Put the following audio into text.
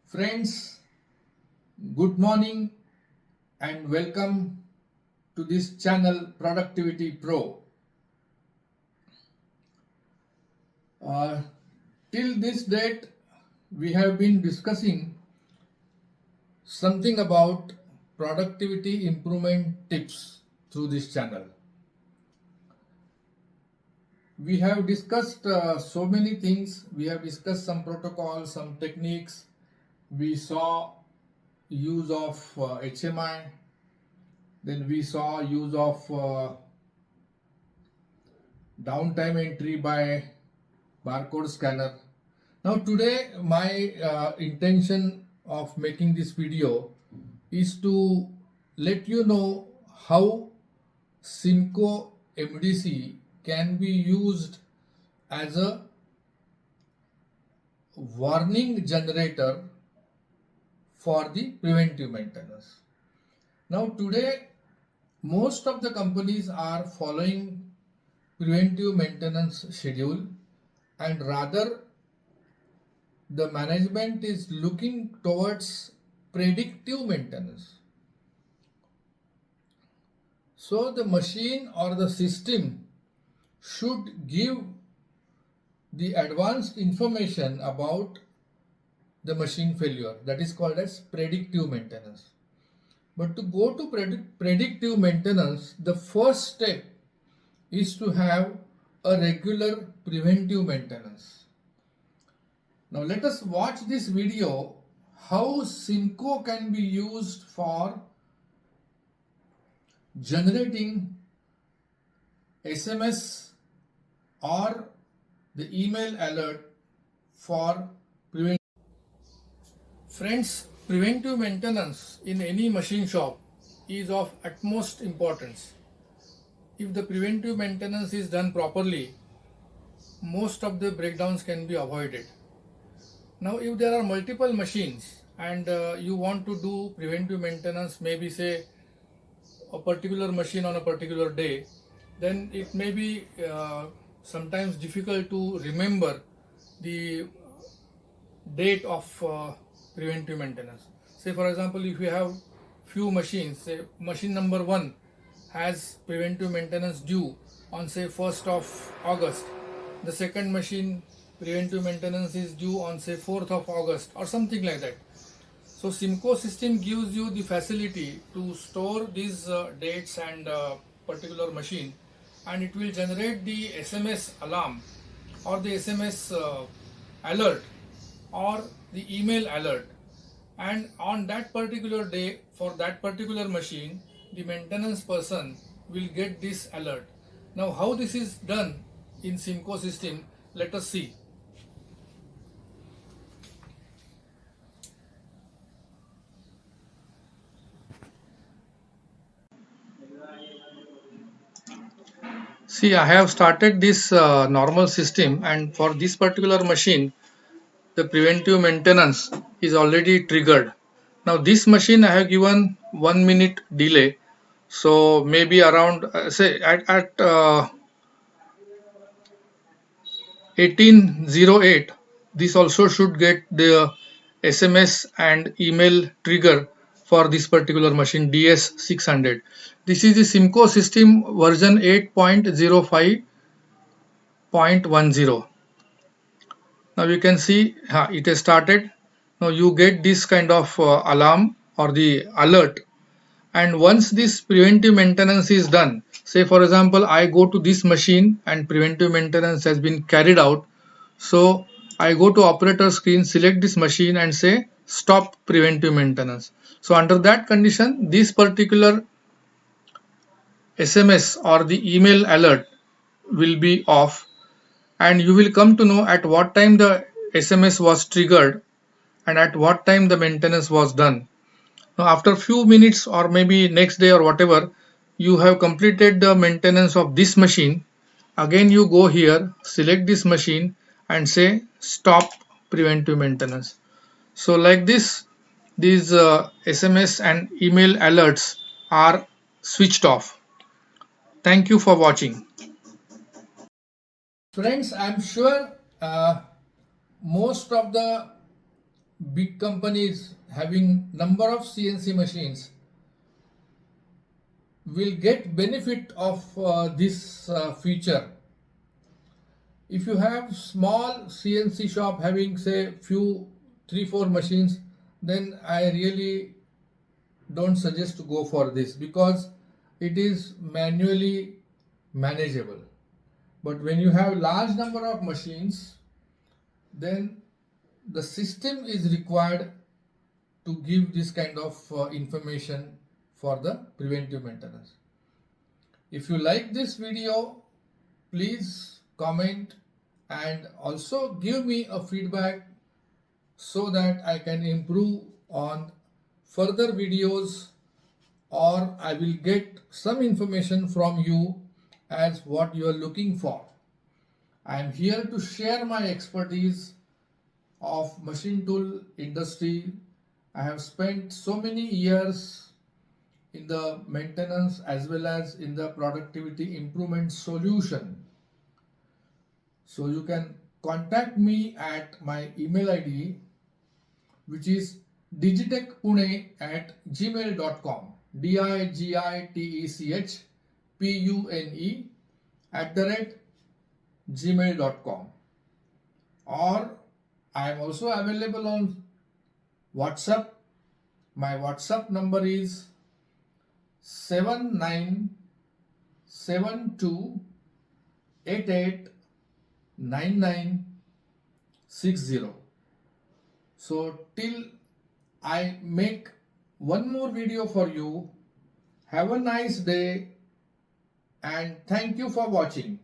Friends, good morning and welcome to this channel Productivity Pro. Till this date, we have been discussing something about productivity improvement tips through this channel. We have discussed so many things. We have discussed some protocols, some techniques. We saw use of HMI, then we saw use of downtime entry by barcode scanner. Now today my intention of making this video is to let you know how CIMCO MDC can be used as a warning generator for the preventive maintenance. Now today most of the companies are following preventive maintenance schedule, and rather the management is looking towards predictive maintenance. So the machine or the system should give the advanced information about the machine failure. That is called as predictive maintenance. But to go to predictive maintenance, the first step is to have a regular preventive maintenance. Now let us watch this video how CIMCO can be used for generating SMS or the email alert for preventive. Friends, preventive maintenance in any machine shop is of utmost importance. If the preventive maintenance is done properly, most of the breakdowns can be avoided. Now if there are multiple machines and you want to do preventive maintenance, maybe say a particular machine on a particular day, then it may be sometimes difficult to remember the date of preventive maintenance. Say for example, if you have few machines, say machine number 1 has preventive maintenance due on say 1st of August, the second machine preventive maintenance is due on say 4th of August or something like that. So CIMCO system gives you the facility to store these dates and particular machine, and it will generate the SMS alarm or the SMS alert or the email alert, and on that particular day for that particular machine the maintenance person will get this alert. Now how this is done in CIMCO system, let us see. See, I have started this normal system, and for this particular machine the preventive maintenance is already triggered. Now this machine I have given 1 minute delay, so maybe around say at 1808 this also should get the SMS and email trigger for this particular machine DS600. This is the CIMCO system version 8.05.10. Now you can see it has started. Now you get this kind of alarm or the alert, and once this preventive maintenance is done, say for example I go to this machine and preventive maintenance has been carried out, so I go to operator screen, select this machine and say stop preventive maintenance. So under that condition this particular SMS or the email alert will be off, and you will come to know at what time the SMS was triggered and at what time the maintenance was done. Now after few minutes or maybe next day or whatever, you have completed the maintenance of this machine, again you go here, select this machine and say stop preventive maintenance. So like this, these SMS and email alerts are switched off. Thank you for watching. Friends, I am sure most of the big companies having number of CNC machines will get benefit of this feature. If you have small CNC shop having say few 3-4 machines, then I really don't suggest to go for this because it is manually manageable. But when you have large number of machines, then the system is required to give this kind of information for the preventive maintenance. If you like this video, please comment and also give me a feedback so that I can improve on further videos, or I will get some information from you as what you are looking for. I am here to share my expertise of machine tool industry. I have spent so many years in the maintenance as well as in the productivity improvement solution. So you can contact me at my email ID, which is digitechpune@gmail.com, digitechpune@gmail.com, or I am also available on WhatsApp. My WhatsApp number is 7972889960. So till I make one more video for you, have a nice day and thank you for watching.